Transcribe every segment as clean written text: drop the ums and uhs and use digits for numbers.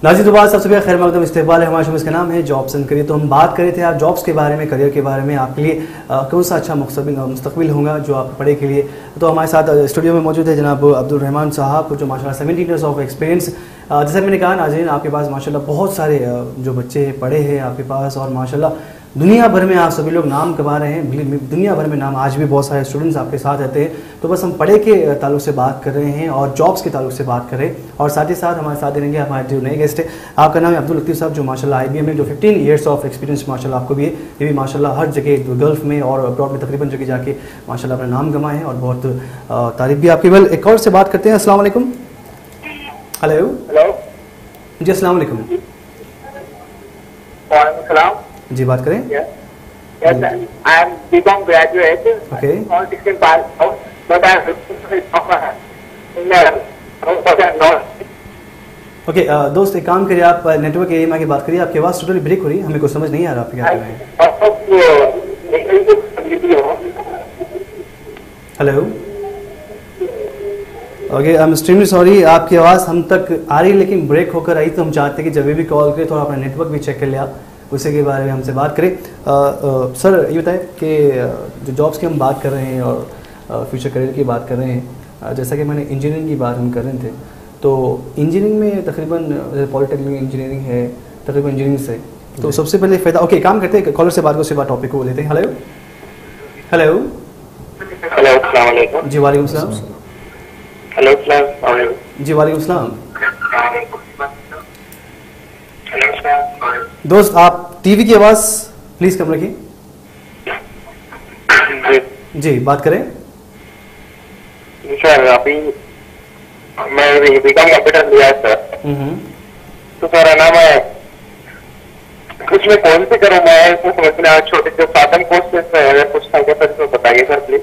नाज़रीन दोबारा सबसे खैर मकदम इस्तेक़बाल है। हमारे शो इसका नाम है जॉब्स एंड करियर। तो हम बात कर रहे थे आप जॉब्स के बारे में, करियर के बारे में, आपके लिए कौन सा अच्छा मुस्तकबिल होगा जो आप पढ़े के लिए। तो हमारे साथ स्टूडियो में मौजूद है जनाब अब्दुल रहमान साहब, जो माशाल्लाह 17 ईयर्स ऑफ एक्सपीरियंस। जैसे मैंने कहा नाज़रीन, आपके पास माशाल्लाह बहुत सारे जो बच्चे पढ़े हैं आपके पास, और माशाल्लाह दुनिया भर में आप सभी लोग नाम कमा रहे हैं। दुनिया भर में नाम, आज भी बहुत सारे स्टूडेंट्स आपके साथ रहते हैं। तो बस हम पढ़े के ताल्लुक से बात कर रहे हैं और जॉब्स के ताल्लुक से बात कर रहे हैं, और साथ ही साथ हमारे साथ रहेंगे हमारे जो नए गेस्ट है। आपका नाम है अब्दुल लतीफ़ साहब, जो माशाल्लाह IBM में जो 15 ईयर्स ऑफ एक्सपीरियंस माशाल्लाह आपको भी है। ये भी माशाल्लाह हर जगह गल्फ़ में और अब्रॉड में तकरीबन जगह जाके माशाल्लाह अपना नाम कमाए हैं, और बहुत तारीफ भी आपकी। वेल, एक और से बात करते हैं। अस्सलाम वालेकुम। हेलो जी, अस्सलाम वालेकुम। जी, बात करें। Yes, I am BCom graduate. Okay. All 16 pass out, but I am okay दोस्त, एक काम करिए, आप नेटवर्क एरिया में आके बात करिए। आपकी आवाज़ टोटली ब्रेक हो रही है, हमें कुछ समझ नहीं आ रहा आप क्या कर रहे हैं। Hello, okay, I am extremely sorry, आपकी आवाज़ हम तक आ रही है लेकिन ब्रेक होकर आई। तो हम चाहते हैं कि जब भी कॉल करें थोड़ा अपना नेटवर्क भी चेक कर लिया, उसी के बारे में हमसे बात करें। सर ये बताएं कि जो जॉब्स की हम बात कर रहे हैं और फ्यूचर करियर की बात कर रहे हैं, जैसा कि मैंने इंजीनियरिंग की बात हम कर रहे थे, तो इंजीनियरिंग में तकरीबन पॉलिटेक्निक इंजीनियरिंग है, तकरीबन इंजीनियरिंग से तो सबसे पहले फ़ायदा। ओके, काम करते हैं, कॉलर से बात को उसके बाद टॉपिक को लेते हैं। हेलो हेलो हेलो, अस्सलाम वालेकुम। जी वालेकुम सलाम। हेलो, अस्सलाम वालेकुम। जी वालेकुम सलाम। दोस्त, आप टीवी की आवाज़ प्लीज़ कम रखिए। जी, बात करें। सर, अभी मैं बीकॉम कंप्यूटर लिया है सर। तो सर है ना, मैं कुछ में कौन से करूँ, मैं इसमें समझना छोटे जो साधन कोर्सेस है, अगर कुछ था क्या सर तो बताइए सर प्लीज।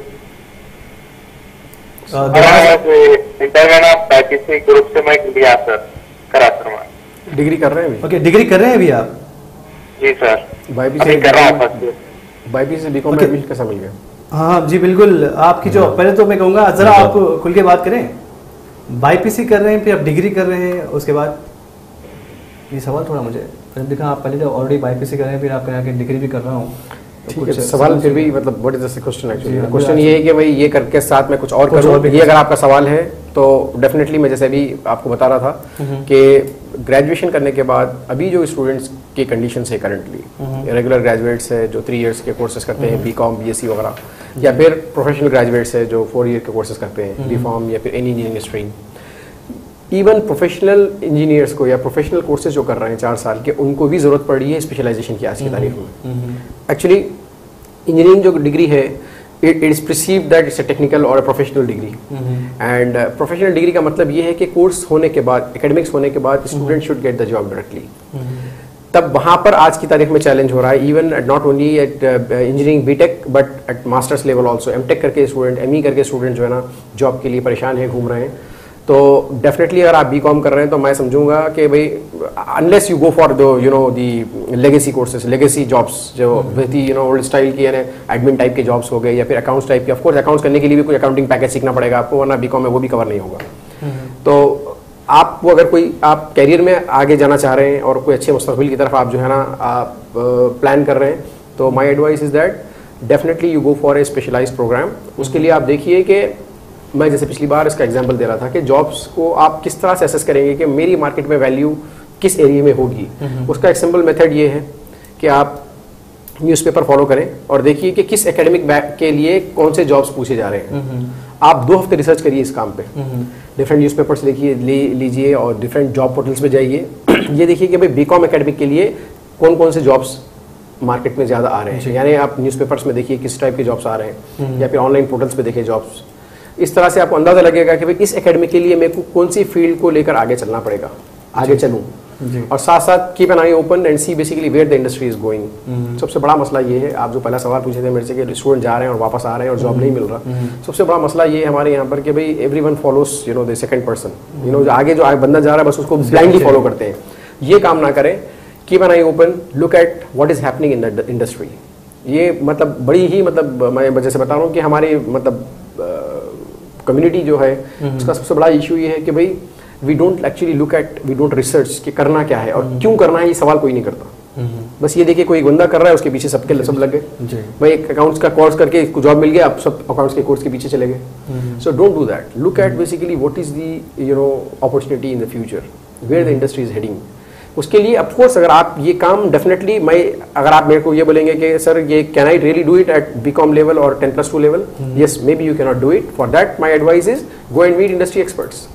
इंटर में ना किसी ग्रुप से मैं लिया सर, करा सर मैं। डिग्री कर रहे हैं अभी? ओके, डिग्री कर रहे हैं अभी आप? जी सर, अभी कर रहा हूँ। बाईपीसी से बीकॉम में एडमिशन कैसा मिल गया? हाँ जी बिल्कुल, आपकी जो पहले तो मैं कहूँगा ज़रा आप खुल के बात करें। बाईपीसी कर रहे हैं, फिर आप डिग्री कर रहे हैं, उसके बाद ये सवाल थोड़ा मुझे देखा, आप पहले तो ऑलरेडी बाईपीसी कर रहे हैं, फिर आप कहें कि डिग्री भी कर रहा हूँ। ठीक है, सवाल फिर भी मतलब what is the question actually? Question ये है कि भाई ये करके साथ में कुछ और करूँ, ये अगर आपका सवाल है तो डेफिनेटली मैं जैसे अभी आपको बता रहा था कि ग्रेजुएशन करने के बाद अभी जो स्टूडेंट्स की कंडीशन है करंटली, रेगुलर ग्रेजुएट्स है जो 3 इयर्स के कोर्सेज करते हैं, बीकॉम बीएससी वगैरह, या फिर प्रोफेशनल ग्रेजुएट्स है जो 4 ईयर के कोर्सेज करते हैं, बीफॉर्म या फिर any engineering stream. Even professional engineers को या प्रोफेशनल कोर्सेज जो कर रहे हैं 4 साल के, उनको भी ज़रूरत पड़ी है स्पेशलाइजेशन की आज की तारीख में। एक्चुअली इंजीनियरिंग जो डिग्री है, it is perceived that it's a technical और a professional degree, and professional degree का मतलब ये है कि कोर्स होने के बाद, एकेडमिक्स होने के बाद student should get the job directly. तब वहाँ पर आज की तारीख में चैलेंज हो रहा है, even not only at engineering BTech but at masters level also. MTech करके स्टूडेंट, एमई करके स्टूडेंट जो है ना जॉब के लिए परेशान है, घूम रहे हैं। तो डेफिनेटली अगर आप बीकॉम कर रहे हैं तो मैं समझूंगा कि भाई unless you go for the the legacy courses, legacy jobs जो वही ओल्ड स्टाइल की यानी एडमिन टाइप के जॉब्स हो गए, या फिर अकाउंट्स टाइप के। ऑफकोर्स अकाउंट्स करने के लिए भी कोई अकाउंटिंग पैकेज सीखना पड़ेगा आपको, वरना बीकॉम में वो भी कवर नहीं होगा। तो आपको अगर कोई आप कैरियर में आगे जाना चाह रहे हैं और कोई अच्छे मुस्तकबिल की तरफ आप जो है ना आप प्लान कर रहे हैं, तो my advice is that definitely you go for a specialised programme. उसके लिए आप देखिए कि मैं जैसे पिछली बार इसका एग्जांपल दे रहा था कि जॉब्स को आप किस तरह से असेस करेंगे कि मेरी मार्केट में वैल्यू किस एरिया में होगी। उसका एक सिंपल मेथड ये है कि आप न्यूज़पेपर फॉलो करें और देखिए कि किस एकेडमिक बैक के लिए कौन से जॉब्स पूछे जा रहे हैं। आप 2 हफ्ते रिसर्च करिए इस काम पे, डिफरेंट न्यूज़पेपर्स लीजिए और डिफरेंट जॉब पोर्टल्स पे जाइए। ये देखिए कि भाई बीकॉम एकेडमिक के लिए कौन कौन से जॉब्स मार्केट में ज़्यादा आ रहे हैं। यानी आप न्यूज़पेपर्स में देखिए किस टाइप के जॉब्स आ रहे हैं, या फिर ऑनलाइन पोर्टल्स पे देखिए जॉब्स। इस तरह से आपको अंदाजा लगेगा कि भाई इस एकेडमी के लिए मेरे को कौन सी फील्ड को लेकर आगे चलना पड़ेगा, आगे चलूं। और साथ साथ keep an eye open and see basically where the industry is going. सबसे बड़ा मसला ये है, आप जो पहला सवाल पूछे थे मेरे से कि स्टूडेंट जा रहे हैं और वापस आ रहे हैं और जॉब नहीं मिल रहा, सबसे बड़ा मसला ये है हमारे यहाँ पर कि भाई everyone follows the second person, आगे जो बंदा जा रहा है बस उसको ब्लाइंडली फॉलो करते हैं। ये काम ना करें, keep an eye open, look at what is happening in the industry. ये मतलब बड़ी ही मतलब मैं जैसे बता रहा हूँ कि हमारे मतलब कम्युनिटी जो है उसका सबसे बड़ा इशू ये है कि भाई we don't actually look at, we don't research कि करना क्या है और क्यों करना है, ये सवाल कोई नहीं करता। बस ये देखिए कोई एक बंदा कर रहा है, उसके पीछे सब लग गए। भाई एक अकाउंट्स का कोर्स करके जॉब मिल गया, आप सब अकाउंट्स के कोर्स के पीछे चले गए। So don't do that, look at basically what is the opportunity in the future, where the industry is heading. उसके लिए ऑफकोर्स अगर आप ये काम डेफिनेटली, अगर आप मेरे को ये बोलेंगे कि सर ये can I really do it at BCom level और 10+2 level, yes maybe you can not do it. For that my advice is go and meet industry experts.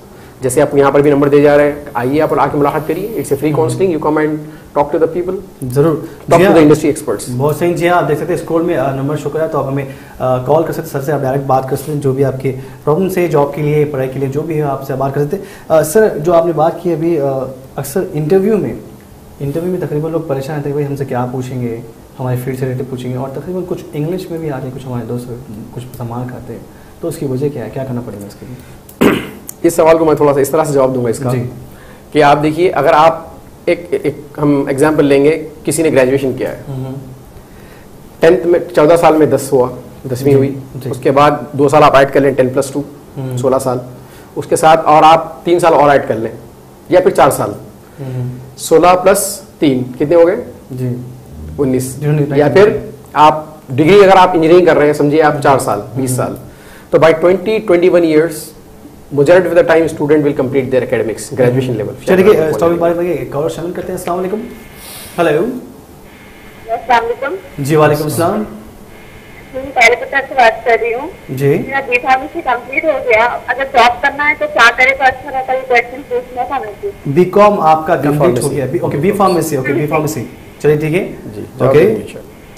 जैसे आप यहाँ पर भी नंबर दे जा रहे हैं, आइए आप आके मुलाकात करिए, it's a free counselling, you come and talk to the people, जरूर talk to the industry experts. बहुत सही जी, आप देख सकते हैं स्कूल में नंबर शो करा, तो आप हमें कॉल कर सकते, सर से आप डायरेक्ट बात कर सकते हैं, जो भी आपके प्रॉब्लम्स है जॉब के लिए, पढ़ाई के लिए, जो भी है आपसे बात कर सकते हैं। सर जो आपने बात की अभी, अक्सर इंटरव्यू में तकरीबन लोग परेशान रहते हैं, भाई हमसे क्या पूछेंगे, हमारे फील्ड से रिलेटेड पूछेंगे, और तकरीबन कुछ इंग्लिश में भी आते हैं, कुछ हमारे दोस्त कुछ सामान खाते हैं, तो उसकी वजह क्या है, क्या करना पड़ेगा इसके लिए? इस सवाल को मैं थोड़ा सा इस तरह से जवाब दूंगा इसका कि आप देखिए, अगर आप एक हम एग्जांपल लेंगे, किसी ने ग्रेजुएशन किया है, 10th में 14 साल में 10 हुआ, 10वीं हुई, उसके बाद 2 साल आप ऐड कर लें 10+2, 16 साल, उसके साथ और आप 3 साल और ऐड कर लें, या फिर 4 साल, 16 + 3 कितने हो गए जी? 19। या फिर आप डिग्री, अगर आप इंजीनियरिंग कर रहे हैं, समझिए आप 4 साल, 20 साल, तो by 20-21 years majority of the time student will complete their academics graduation level। चलिए स्टॉपिंग बारे में एक और शामिल करते हैं। अस्सलाम वालेकुम। हेलो। अस्सलाम वालेकुम। जी वालेकुम सलाम। पहले पता से बात कर रही हूँ जी। मेरा बी फार्मेसी कंप्लीट हो गया, अगर जॉब करना है तो क्या करे तो अच्छा रहता है, क्वेश्चन पूछना था मुझे। बीकॉम आपका कंप्लीट हो गया, okay B pharmacy, okay B pharmacy, चलिए ठीक है जी, ओके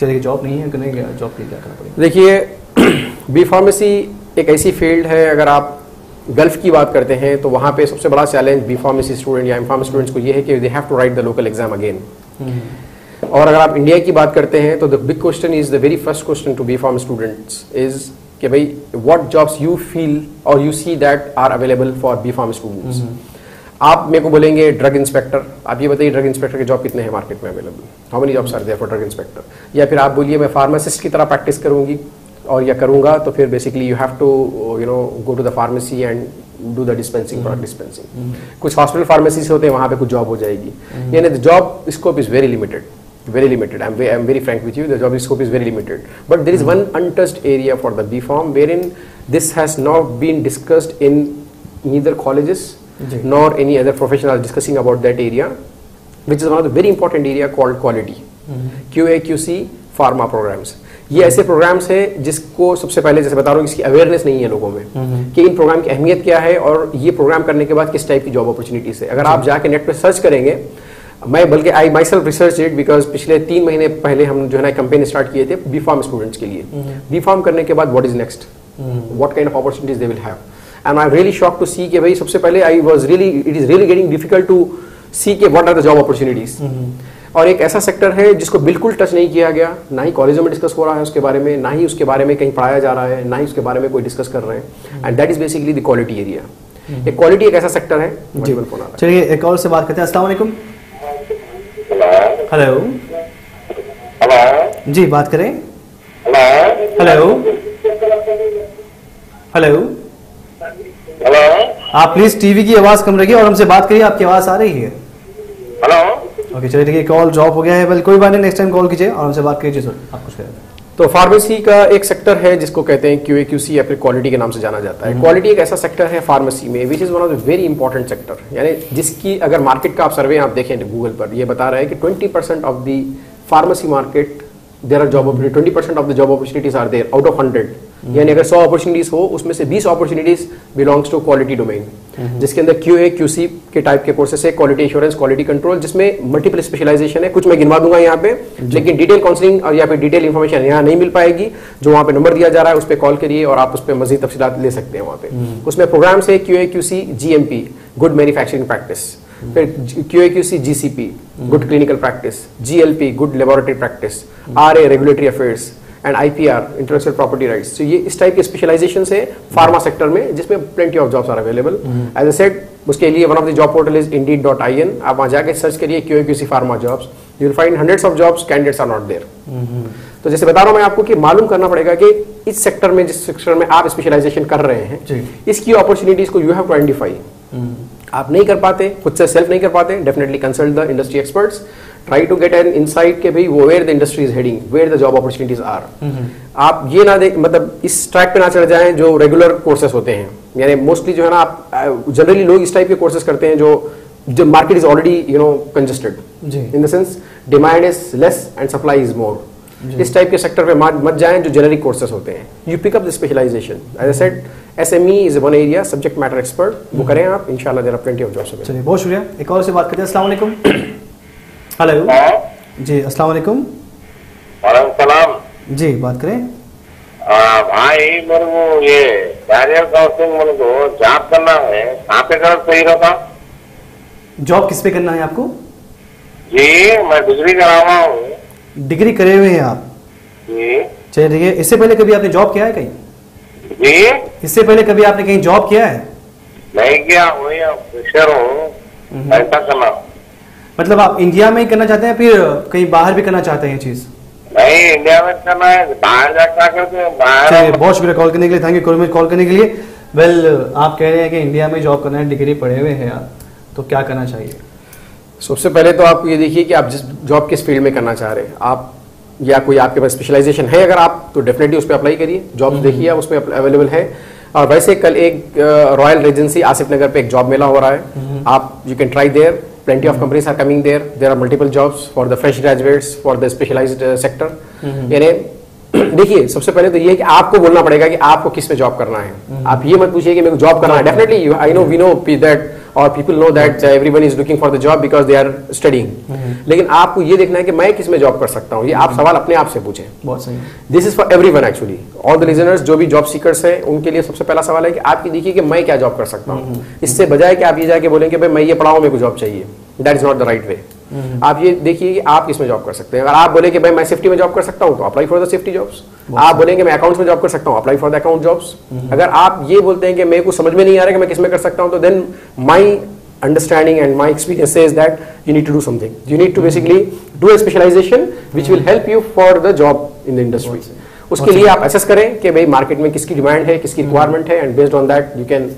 चलिए। जॉब नहीं है, करने जॉब के लिए क्या करना पड़ेगा? देखिए बी फार्मेसी एक ऐसी फील्ड है, अगर आप गल्फ की बात करते हैं तो वहाँ पे सबसे बड़ा चैलेंज बी फार्मेसी स्टूडेंट या एम फार्म स्टूडेंट्स को ये है कि they have to write the local exam again. और अगर आप इंडिया की बात करते हैं तो the big question is, the very first question to B pharm students is कि भाई व्हाट जॉब्स यू फील और you see that are available for B pharm students. आप मेरे को बोलेंगे ड्रग इंस्पेक्टर, आप ये बताइए ड्रग इंस्पेक्टर के जॉब कितने हैं मार्केट में available, how many jobs are there for drug inspector. या फिर आप बोलिए मैं फार्मासिस्ट की तरह प्रैक्टिस करूंगी और या करूंगा, तो फिर basically you have to go to the pharmacy and do the dispensing, product dispensing. कुछ हॉस्पिटल फार्मेसीज होते हैं, वहाँ पे कुछ जॉब हो जाएगी, यानी the job scope is very limited, very limited. I'm very frank with you, the job scope is very limited, but there is one untouched area for the B Farm wherein this has not been discussed in neither colleges nor any other professionals discussing about that area, which is one of the very important area called quality, QA QC pharma programs। ये ऐसे programmes है जिसको सबसे पहले जैसे बता रहा हूँ, इसकी अवेयरनेस नहीं है लोगों में कि इन प्रोग्राम की अहमियत क्या है और ये प्रोग्राम करने के बाद किस टाइप की जॉब अपॉर्चुनिटीज है। अगर आप जाके नेट पे सर्च करेंगे, मैं बल्कि I myself research it because पिछले 3 महीने पहले हम जो है ना कैंपेन स्टार्ट किए थे बी फार्म स्टूडेंट्स के लिए। बी फार्म करने के बाद what is next, what kind of opportunities they will have, and I am really shocked to see कि भाई सबसे पहले it is really getting difficult to see के what are the job opportunities. और एक ऐसा सेक्टर है जिसको बिल्कुल टच नहीं किया गया, ना ही कॉलेजों में डिस्कस हो रहा है उसके बारे में, ना ही उसके बारे में कहीं पढ़ाया जा रहा है, ना ही उसके बारे में कोई डिस्कस कर रहे हैं, and that is basically the quality area. एक क्वालिटी एक ऐसा सेक्टर है। चलिए एक और से बात करते हैं। अस्सलाम वालेकुम। हेलो हेलो जी, बात करें। हेलो हेलो हेलो, आप प्लीज टीवी की आवाज कम रखिए और हमसे बात करिए, आपकी आवाज आ रही है। हेलो ओके चलिए ठीक है, कॉल ड्रॉप हो गया है, बल कोई बात नहीं, नेक्स्ट टाइम कॉल कीजिए और हमसे बात कीजिए। सर आप कुछ कह रहे थे? तो फार्मेसी का एक सेक्टर है जिसको कहते हैं QA QC या फिर क्वालिटी के नाम से जाना जाता है। क्वालिटी एक ऐसा सेक्टर है फार्मेसी में which is one of the very important sector, यानी जिसकी अगर मार्केट का आप सर्वे आप देखें गूगल पर, ये बता रहा है कि 20% of the pharmacy market there are job opportunity, 20% of the job opportunities are there out of 100, यानी अगर 100 अपॉर्चुनिटीज हो उसमें से 20 opportunities belongs to quality domain, जिसके अंदर QA QC के टाइप के कोर्सेस है, क्वालिटी एश्योरेंस, क्वालिटी कंट्रोल, जिसमें मल्टीपल स्पेशलाइजेशन है। कुछ मैं गिनवा दूंगा यहाँ पे, लेकिन डिटेल काउंसलिंग और या फिर डिटेल इन्फॉर्मेशन यहाँ नहीं मिल पाएगी। जो वहाँ पे नंबर दिया जा रहा है उस पर कॉल करिए और आप उस पर मजीद तफसीलात ले सकते हैं। वहाँ पे उसमें प्रोग्राम्स है QA QC GMP, good manufacturing practice, फिर QA QC GCP, good clinical practice, GLP, good laboratory practice, RA, regulatory affairs, and IPR, intellectual property rights. तो ये इस टाइप के स्पेशलाइजेशन है फार्मा सेक्टर में, जिसमें plenty of jobs are available. As I said, उसके लिए one of the job portal is indeed.in, आप वहाँ जाके सर्च करिए QA QC pharma jobs, you will find hundreds of jobs, candidates are not there. तो जैसे बता रहा हूँ मैं आपको कि मालूम करना पड़ेगा कि इस सेक्टर में, जिस सेक्टर में आप स्पेशलाइजेशन कर रहे हैं, इसकी अपॉर्चुनिटीज को यू हैव टू आइडेंटिफाई। आप नहीं कर पाते, खुद से सेल्फ नहीं कर पाते, definitely consult the industry experts, try to get an insight के भाई वो where the industry is heading, where the job opportunities are. आप ये ना देख, मतलब इस ट्रैक पे ना चढ़ जाएं जो रेगुलर कोर्सेस होते हैं, यानी मोस्टली जो है ना आप जनरली लोग इस टाइप के कोर्सेस करते हैं जो market is already congested, in the sense demand is less and supply is more. इस टाइप के सेक्टर पे मत जाएं जो जेनरिक कोर्सेस होते हैं। You pick up the specialization, as I said SME is one area, subject matter expert, वो करें आप, इंशाल्लाह there are plenty of jobs. चलिए बहुत शुक्रिया। एक और से बात करते हैं। अस्सलाम वालेकुम। हेलो जी, अस्सलाम वालेकुम। वालेकुम सलाम जी, बात करें। भाई मेरे को ये कैरियर काउंसलिंग मेरे को जॉब करना है, कहाँ पे कर सही रहता? जॉब किस पे करना है आपको? जी मैं डिग्री करा हुआ हूँ। डिग्री करे हुए हैं आप? जी। चलिए ठीक है। इससे पहले कभी आपने जॉब किया है कहीं? जी। इससे पहले कभी आपने कहीं जॉब किया है? नहीं किया, वही फ्रेशर हूँ। ऐसा करना, मतलब आप इंडिया में ही करना चाहते हैं फिर कहीं बाहर भी करना चाहते हैं ये चीज? नहीं इंडिया में करना है, बाहर जाकर करते बाहर। चलिए बहुत शुक्रिया कॉल करने के लिए, थैंक यू कॉल करने के लिए। वेल आप कह रहे हैं कि इंडिया में जॉब करना है, डिग्री पढ़े हुए हैं आप, तो क्या करना चाहिए? सबसे पहले तो आपको ये देखिए कि आप जिस जॉब किस फील्ड में करना चाह रहे हैं, आप या कोई आपके पास स्पेशलाइजेशन है अगर आप, तो डेफिनेटली उस पर अप्लाई करिए, जॉब देखिए आप उसमें अवेलेबल है। और वैसे कल एक रॉयल रेजेंसी आसिफ नगर पे एक जॉब मेला हो रहा है, आप you can try there, plenty of companies are coming there, there are multiple jobs for the fresh graduates, for the specialized sector। यानी देखिए सबसे पहले तो ये है कि आपको बोलना पड़ेगा कि आपको किस में जॉब करना है। आप ये मत पूछिए कि मेरे को जॉब करना है, definitely I know, we know that, और people know that everyone is looking for the job because they are studying. लेकिन आपको ये देखना है कि मैं किस में जॉब कर सकता हूँ, ये आप सवाल अपने आप से पूछें। बहुत सही। This is for everyone actually, all the listeners जो भी जॉब सीकर्स हैं उनके लिए सबसे पहला सवाल है कि आप ये देखिए कि मैं क्या जॉब कर सकता हूँ। इससे बजाय कि आप ये जाके बोलें कि भाई मैं ये पढ़ा हूँ, मेरे को जॉब चाहिए, that is not the right way. आप ये देखिए कि आप किसमें जॉब कर सकते हैं। अगर आप बोले कि भाई मैं सेफ्टी में जॉब कर सकता हूं तो apply for the safety jobs. आप बोलेंगे मैं अकाउंट्स में जॉब कर सकता हूं, apply for the account jobs. अगर आप ये बोलते हैं कि मेरे को समझ में नहीं आ रहा कि मैं किसमें कर सकता हूं, तो then my understanding and my experience says that you need to do something. You need to basically do a specialization which will help you for the job in the industry. उसके लिए आप assess करें कि भाई market में किसकी demand है, किसकी रिक्वायरमेंट है, and based on that you can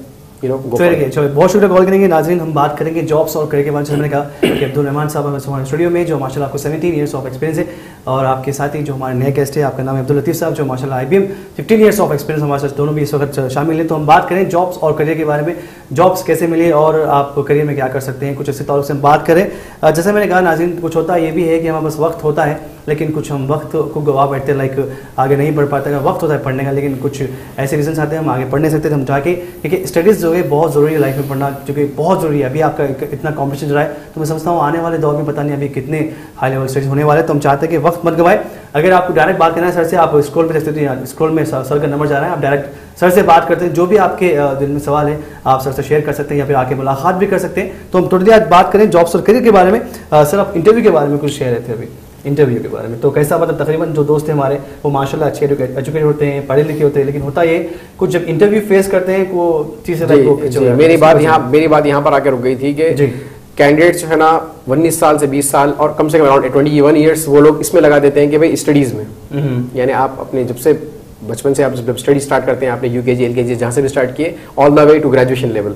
चलिए बहुत शुक्रिया कॉल करेंगे। नाज़रीन हम बात करेंगे जॉब्स और करियर के बारे में। मैंने कहा कि अब्दुल रहमान साहब हमारे स्टूडियो में, जो माशाल्लाह आपको 17 ईयर्स ऑफ एक्सपीरियंस है, और आपके साथ ही जो हमारे नए गेस्ट है, आपका नाम है अब्दुल लतीफ़ साहब, जो माशाल्लाह IBM 15 ईयर्स ऑफ एक्सपीरियंस हमारे साथ दोनों भी इस वक्त शामिल हैं। तो हम बात करें जॉब्स और करियर के बारे में, जॉब्स कैसे मिले और आप करियर में क्या कर सकते हैं, कुछ ऐसे तौर से हम बात करें। जैसे मैंने कहा नाज़रीन, कुछ होता ये भी है कि हमारे पास वक्त होता है लेकिन कुछ हम वक्त को गवा बैठते हैं, लाइक आगे नहीं बढ़ पाते। वक्त होता है पढ़ने का, लेकिन कुछ ऐसे रीजन आते हैं हम आगे पढ़ नहीं सकते। हम जाके, क्योंकि स्टडीज़ जो है बहुत ज़रूरी है लाइफ में पढ़ना, क्योंकि बहुत ज़रूरी है। अभी आपका इतना कॉम्पिटिशन चल रहा है, तो मैं समझता हूँ आने वाले दौर में पता नहीं अभी कितने हाई लेवल स्टडीज होने वाले हैं। तो हम चाहते हैं कि वक्त मत गवाए। अगर आपको डायरेक्ट बात करना है सर से, आप स्क्रॉल पे देख सकते हैं, स्क्रॉल में सर का नंबर जा रहा है, आप डायरेक्ट सर से बात करते हैं। जो भी आपके दिल में सवाल है आप सर से शेयर कर सकते हैं, या फिर आके मुलाकात भी कर सकते हैं। तो हम थोड़ी देर आज बात करें जॉब्स और करियर के बारे में। सर आप इंटरव्यू के बारे में कुछ शेयर थे अभी, इंटरव्यू के बारे में, तो कैसा, मतलब तकरीबन जो दोस्त हैं हमारे वो माशाल्लाह अच्छे एजुकेटेड होते हैं, पढ़े लिखे होते हैं, लेकिन होता ये कुछ जब इंटरव्यू फेस करते हैं वो चीज़ें मेरी बात यहाँ पर आकर रुक गई थी कि कैंडिडेट्स जो है ना 19 साल से 20 साल और कम से कम अराउंड 21 ईयर्स वो लोग इसमें लगा देते हैं कि भाई स्टडीज़ में, यानी आप अपने जब से बचपन से आप जब स्टडी स्टार्ट करते हैं, आपने UKG LKG जहाँ से भी स्टार्ट किए, all the way to graduation level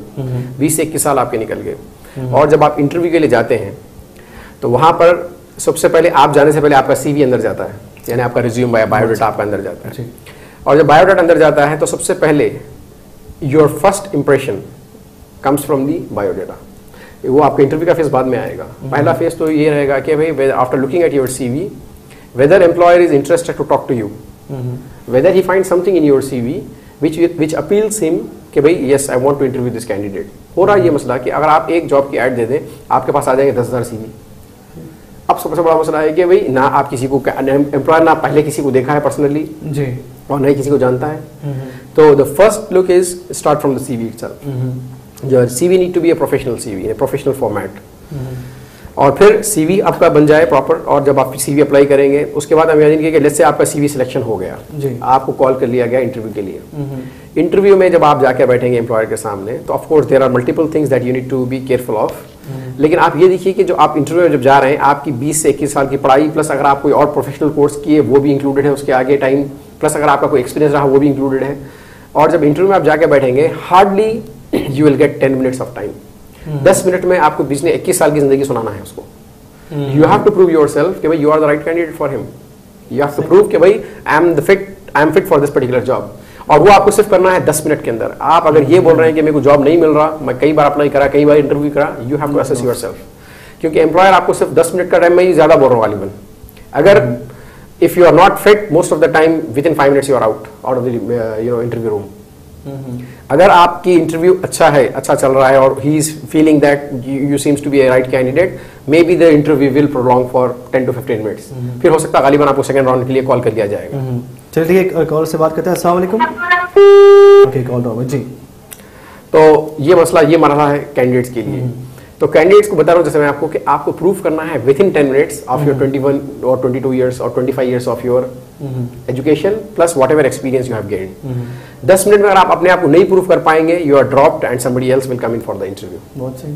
20 से 21 साल आपके निकल गए। और जब आप इंटरव्यू के लिए जाते हैं तो वहाँ पर सबसे पहले आप जाने से पहले आपका CV अंदर जाता है, यानी आपका रिज्यूम बायोडाटा आपका अंदर जाता है। और जब बायोडाटा अंदर जाता है तो सबसे पहले your first impression comes from the biodata. वो आपका इंटरव्यू का फेज बाद में आएगा। पहला फेज तो ये रहेगा कि भाई after looking at your CV whether employer is interested to talk to you, whether he find something in your CV which appeals him कि भाई yes I want to interview this candidate. हो रहा है ये मसला कि अगर आप एक जॉब की ऐड दे दें आपके पास आ जाएंगे 10,000 CV। अब सबसे बड़ा मसला है कि भाई ना आप किसी को, एम्प्लॉयर ना पहले किसी को देखा है पर्सनली जी, और ना ही किसी को जानता है। तो the first look is start from the CV itself. Your CV need to be a professional CV, a professional format. और फिर CV आपका बन जाए प्रॉपर, और जब आप CV अप्लाई करेंगे उसके बाद इमेजिन कीजिए कि लेट्स से आपका CV सिलेक्शन हो गया, आपको कॉल कर लिया गया इंटरव्यू के लिए। इंटरव्यू में जब आप जाके बैठेंगे एम्प्लॉयर के सामने तो of course there are multiple things that you need to be careful of. लेकिन आप ये देखिए कि जो आप इंटरव्यू में जब जा रहे हैं आपकी 20 से 21 साल की पढ़ाई प्लस अगर आप कोई और प्रोफेशनल कोर्स किए वो भी इंक्लूडेड है उसके आगे टाइम, प्लस अगर आपका कोई एक्सपीरियंस रहा वो भी इंक्लूडेड है। और जब इंटरव्यू में आप जाके बैठेंगे hardly you will gate 10 minutes of time. 10 minute में आपको बीच में 21 साल की जिंदगी सुनाना है उसको। You have to prove yourself कि भाई you are the right candidate for him. You have to prove कि भाई I am fit for this particular job, और वो आपको सिर्फ करना है 10 मिनट के अंदर। आप अगर ये बोल रहे हैं कि मेरे को जॉब नहीं मिल रहा, मैं कई बार अप्लाई करा, कई बार इंटरव्यू करा, you have to assess yourself, क्योंकि एम्प्लॉयर आपको सिर्फ 10 मिनट का टाइम में ही ज्यादा बोल रहा हूँ। अगर if you are not fit most of the time within 5 minutes you are out of the interview room. अगर आपकी इंटरव्यू अच्छा है, अच्छा चल रहा है, और he is feeling that you seems to be a right candidate, maybe the interview will prolong for 10 to 15 minutes. फिर हो सकता है गालिबन आपको सेकंड राउंड के लिए कॉल कर लिया जाएगा। चलिए ठीक है, कॉल से बात करते हैं। अस्सलाम वालेकुम। ओके, कॉल ड्रॉप जी। तो ये मसला, ये मरहला है कैंडिडेट्स के लिए। तो कैंडिडेट्स को बता रहा हूँ जैसे मैं आपको कि आपको प्रूफ करना है with in 10 minutes of your 21 और 22 ईयर्स और 25 years of your education plus what ever experience you have gained. 10 minute में अगर आप अपने आप को नहीं प्रूफ कर पाएंगे, you are dropped and somebody else will come in for the interview. बहुत सही,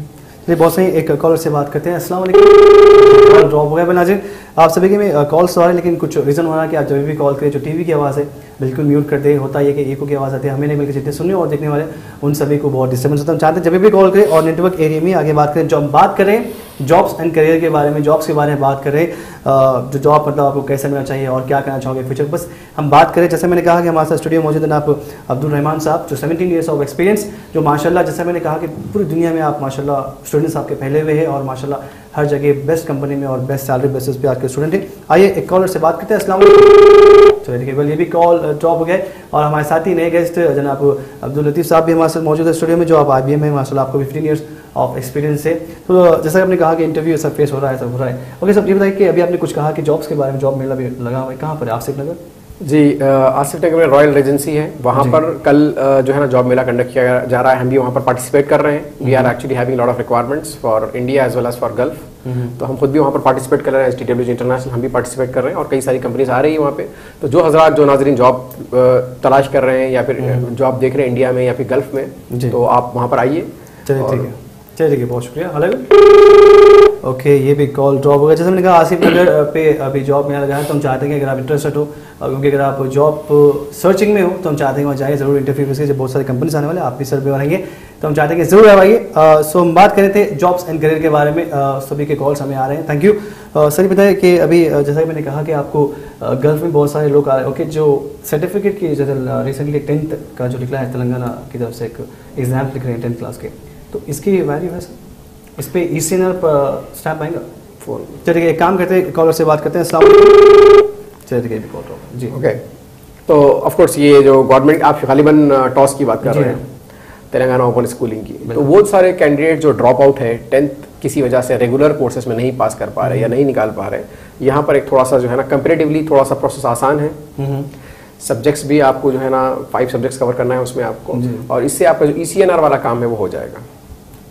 चलिए बहुत सही। एक कॉलर से बात करते हैं। अस्सलाम वालेकुम। कॉल ड्रॉप हो गया नाज़रीन, आप सभी के में कॉल्स आ रहे हैं, लेकिन कुछ रीज़न हो रहा है कि आप जब भी कॉल करें जो टीवी की आवाज़ है बिल्कुल म्यूट कर दे। होता है कि एको की आवाज़ आती है, हमें नहीं, बल्कि जितने सुनने और देखने वाले उन सभी को बहुत डिस्टर्बेंस होता है। हम चाहते हैं जब भी कॉल करें और नेटवर्क एरिया में आगे बात करें। जो हम बात करें जॉब्स एंड करियर के बारे में, जॉब्स के बारे में बात करें, जो जॉब मतलब आपको कैसे मिलना चाहिए और क्या करना चाहोगे फ्यूचर, बस हम बात करें। जैसे मैंने कहा कि हमारे साथ स्टूडियो मौजूद है आप अब्दुल रहमान साहब, जो 17 ईयर्स ऑफ एक्सपीरियंस, जो माशाल्लाह जैसे मैंने कहा कि पूरी दुनिया में आप माशाल्लाह स्टूडेंट्स आपके फैले हुए हैं, और माशाल्लाह हर जगह बेस्ट कंपनी में और बेस्ट सैलरी बेसिस पे आपके स्टूडेंट हैं। आइए एक कॉलर से बात करते हैं। अस्सलाम वालेकुम। चलिए ठीक है, ये भी कॉल ड्रॉप हो गए, और हमारे साथ ही नए गेस्ट जनाब अब्दुल लतीफ़ साहब भी हमारे साथ मौजूद है स्टूडियो में, जो आप IBM में माशाल्लाह आपको 15 ईयर्स ऑफ एक्सपीरियंस है। तो जैसा आपने कहा कि इंटरव्यू सब फेस हो रहा है, सब हो रहा है। ओके सर, ये बताइए कि अभी आपने कुछ कहा कि जॉब्स के बारे में, जॉब मेला भी लगा हुआ है, कहाँ पर है? आसिफ नगर जी। आसिफ नगर में रॉयल रेजेंसी है, वहाँ पर कल जो है ना जॉब मेला कंडक्ट किया जा रहा है। हम भी वहाँ पर पार्टिसिपेट कर रहे हैं। We are actually having lot of requirements for India as well as for Gulf. तो हम खुद भी वहाँ पर पार्टिसिपेट कर रहे हैं। STWG इंटरनेशनल हम भी पार्टिसिपेट कर रहे हैं, और कई सारी कंपनीज आ रही है वहाँ पे। तो जो हजरात, जो नाजरीन जॉब तलाश कर रहे हैं या फिर जॉब देख रहे हैं इंडिया में या फिर गल्फ में, तो आप वहाँ पर आइए। चलिए ठीक है, चलिए ठीक है, बहुत शुक्रिया। हेलो, ओके, ये भी कॉल ड्रॉप हो गया। जैसे मैंने कहा आसिफ नगर पे अभी जॉब मेला लगा है, तो हम चाहते हैं कि अगर आप इंटरेस्टेड हो, क्योंकि अगर आप जॉब सर्चिंग में हो, तो हम चाहते हैं वहाँ जाइए ज़रूर। इंटरव्यू जब बहुत सारी कंपनीज आने वाले, आप भी सर पे रहेंगे, तो हम चाहते हैं कि ज़रूर आइए। सो हम बात कर रहे थे जॉब्स एंड करियर के बारे में, सभी के कॉल्स हमें आ रहे हैं, थैंक यू। सर ये बताइए कि अभी जैसा कि मैंने कहा कि आपको गल्फ में बहुत सारे लोग आ रहे हैं। ओके, जो सर्टिफिकेट की जैसे रिसेंटली 10th का जो निकला है तेलंगाना की तरफ से, एक एग्जाम लिख रहे हैं 10th क्लास के, तो इसकी वैल्यू है सर? इस पर ECNR पर स्टैम्प आएगा? फोन चलिए एक काम करते हैं, कॉलर से बात करते हैं। अस्सलाम वालेकुम। चलिए ठीक है, कॉल जी। ओके, तो ऑफ कोर्स ये जो गवर्नमेंट, आप गालिबन टॉस की बात कर रहे हैं, तेलंगाना ओपन स्कूलिंग की, तो वो सारे कैंडिडेट जो ड्रॉप आउट है 10th किसी वजह से रेगुलर कोर्सेज में नहीं पास कर पा रहे या नहीं निकाल पा रहे, यहाँ पर एक थोड़ा सा जो है ना कंपेरेटिवली थोड़ा सा प्रोसेस आसान है। सब्जेक्ट्स भी आपको जो है ना 5 सब्जेक्ट्स कवर करना है उसमें आपको, और इससे आपका जो ECNR वाला काम है वो हो जाएगा।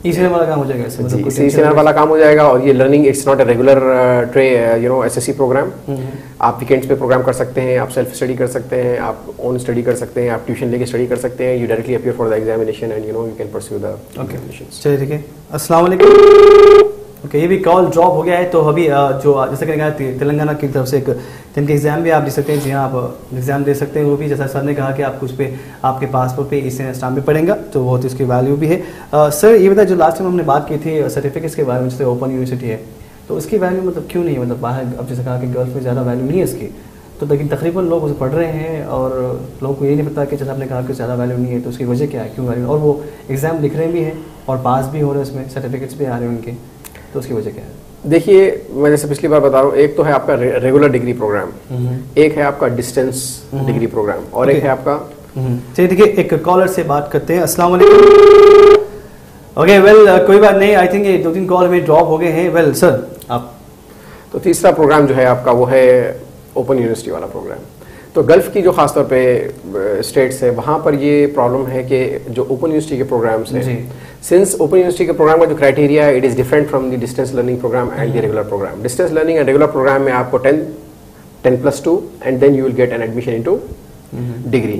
ECNR वाला काम हो जाएगा इससे? मतलब ECNR वाला काम हो जाएगा, और ये learning it's not a regular SSC program. आप वीकेंड्स पे प्रोग्राम कर सकते हैं, आप सेल्फ स्टडी कर सकते हैं, आप ओन स्टडी कर सकते हैं, आप ट्यूशन लेके स्टडी कर सकते हैं। You directly appear for the examination and you can pursue the examinations. चलिए ठीक है, अस्सलाम वालेकुम। ओके, ये भी कॉल ड्रॉप हो गया है। तो अभी जो जैसे कि कहा तेलंगाना की तरफ से एक जिनके एग्जाम भी आप दे सकते हैं, जी हाँ आप एग्जाम दे सकते हैं। वो भी जैसा सर ने कहा कि आपको उस पर आपके पासपोर्ट पे ECNR स्टाम्प भी पड़ेगा, तो बहुत इसकी वैल्यू भी है। सर ये बताया, जो लास्ट टाइम हमने बात की थी सर्टिफिकेट्स के बारे में, जैसे ओपन यूनिवर्सिटी है, तो इसकी वैल्यू मतलब क्यों नहीं, मतलब बाहर अब जैसे कहा कि गर्ल्स में ज़्यादा वैल्यू नहीं है इसकी, तो लेकिन तकरीबन लोग उसे पढ़ रहे हैं, और लोगों को ये नहीं पता कि जैसे आपने कहा कि ज़्यादा वैल्यू नहीं है, तो उसकी वजह क्या है, क्यों वैल्यू, और वो एग्ज़ाम लिख रहे भी हैं और पास भी हो रहे हैं, उसमें सर्टिफिकेट्स भी आ रहे हैं उनके, तो उसकी वजह क्या है? देखिए, मैं जैसे पिछली बार बता रहा हूँ, एक तो है आपका रेगुलर डिग्री प्रोग्राम, एक है आपका डिस्टेंस डिग्री प्रोग्राम, और एक है आपका। चलिए ठीक है, एक कॉलर से बात करते हैं। अस्सलाम वालेकुम। ओके, वेल कोई बात नहीं, आई थिंक ये 2-3 कॉल में ड्रॉप हो गए हैं। वेल सर आप, तो तीसरा प्रोग्राम जो है आपका वो है ओपन यूनिवर्सिटी वाला प्रोग्राम। तो गल्फ की जो खासतौर पे स्टेट्स है, वहाँ पर ये प्रॉब्लम है कि जो ओपन यूनिवर्सिटी के प्रोग्राम्स हैं, सिंस ओपन यूनिवर्सिटी के प्रोग्राम का जो क्राइटेरिया है, it is different from the distance learning program and the regular program. Distance learning and regular program में आपको 10+2 and then you will get an admission into degree.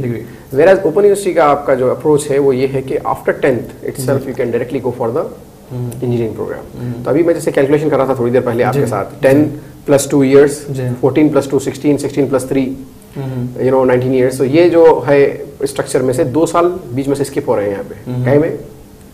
Whereas open university का आपका जो approach है वो ये है कि after 10th itself you can directly go for the engineering programme. तो अभी मैं जैसे कैलकुलेशन कर रहा था थोड़ी देर पहले आपके साथ, 10+2 ईयर्स, 14+2 16, 16+3 19 ईयर्स। तो ये जो है स्ट्रक्चर में से 2 साल बीच में से स्किप हो रहे हैं यहाँ पे, कहीं में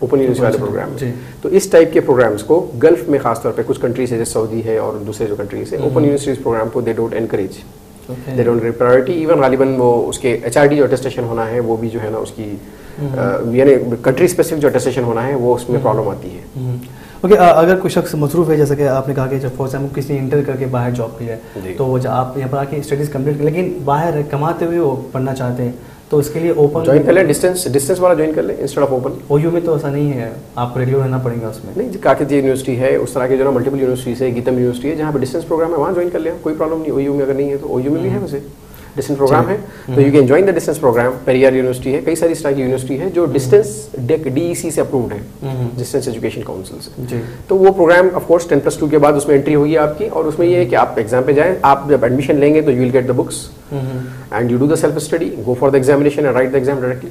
ओपन यूनिवर्सिटी वाले प्रोग्राम में। तो इस टाइप के प्रोग्राम्स को गल्फ में खासतौर पे कुछ कंट्रीज है जैसे सऊदी है और दूसरे जो कंट्रीज है, ओपन यूनिवर्सिटीज प्रोग्राम को they don't encourage, they don't give priority. Even गालिबन वो उसके HRD जो अटेस्टेशन होना है वो भी जो है ना उसकी यानी कंट्री स्पेसिफिक जो अटेस्टेशन होना है वो उसमें प्रॉब्लम आती है। ओके, अगर कोई शख्स मसरूफ़ है, जैसे कि आपने कहा कि जब फॉर एग्जाम्पल किसी ने इंटर करके बाहर जॉब की है, तो वो आप यहाँ पर आके स्टडीज़ कंप्लीट कर, लेकिन बाहर कमाते हुए वो पढ़ना चाहते हैं, तो उसके लिए ओपन ज्वाइन कर ले, डिस्टेंस वाला ज्वाइन कर ले इंस्टेड ऑफ ओपन। OU में तो ऐसा नहीं है, आपको रेगुलर रहना पड़ेगा उसमें। नहीं, काकतीय यूनिवर्सिटी है, उस तरह के जो ना मल्टीपल यूनिवर्सिटीज है, गीतम यूनिवर्सिटी है जहाँ पे डिस्टेंस प्रोग्राम है, वहाँ ज्वाइन कर लिया, कोई प्रॉब्लम नहीं। OU में अगर नहीं है तो OU में भी है वैसे डिस्टेंस प्रोग्राम है, तो you can join the distance program. Periyar university है, कई सारी इस तरह की यूनिवर्सिटी है जो डिस्टेंस DEC से अप्रूव्ड है, डिस्टेंस एजुकेशन काउंसिल से। तो वो प्रोग्राम ऑफ कोर्स 10+2 के बाद उसमें एंट्री होगी आपकी, और उसमें ये है कि आप एग्जाम पे जाएं, आप जब एडमिशन लेंगे तो you will get the books and you do the self study, go for the examination and right the exam directly.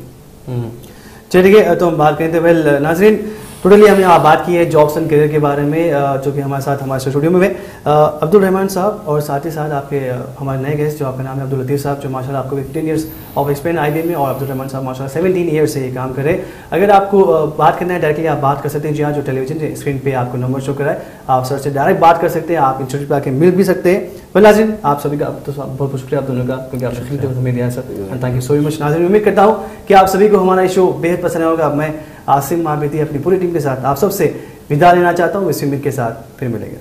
चलिए, तो हम बात करते हैं। वेल नाज़रीन, टोटली हमने बात की है जॉब्स एंड करियर के बारे में, जो कि हमारे साथ हमारे स्टूडियो में हुए अब्दुल रहमान साहब, और साथ ही साथ आपके हमारे नए गेस्ट जो आपका नाम है अब्दुल लतीफ़ साहब, जो माशाल्लाह आपको 15 ईयर्स ऑफ एक्सपीरियंस IBM में, और अब्दुल रहमान साहब माशाल्लाह 17 ईयर्स से ये काम कर रहे हैं। अगर आपको बात करना है डायरेक्टली आप बात कर सकते हैं, जी हाँ, जो टेलीविजन स्क्रीन पे आपको नंबर शो करा है, आप सर से डायरेक्ट बात कर सकते हैं, आप इंस्टीट्यूट पर आके मिल भी सकते हैं। वेल नाज़रीन, आप सभी का तो बहुत बहुत शुक्रिया आप दोनों का, क्योंकि आपने कीमती हमें दिया sir, and thank you so much. नाज़रीन, उम्मीद करता हूँ कि आप सभी को हमारा ये शो बेहद पसंद होगा। मैं आसिम माबिदी अपनी पूरी टीम के साथ आप सबसे विदा लेना चाहता हूँ, इसी उम्मीद के साथ फिर मिलेंगे।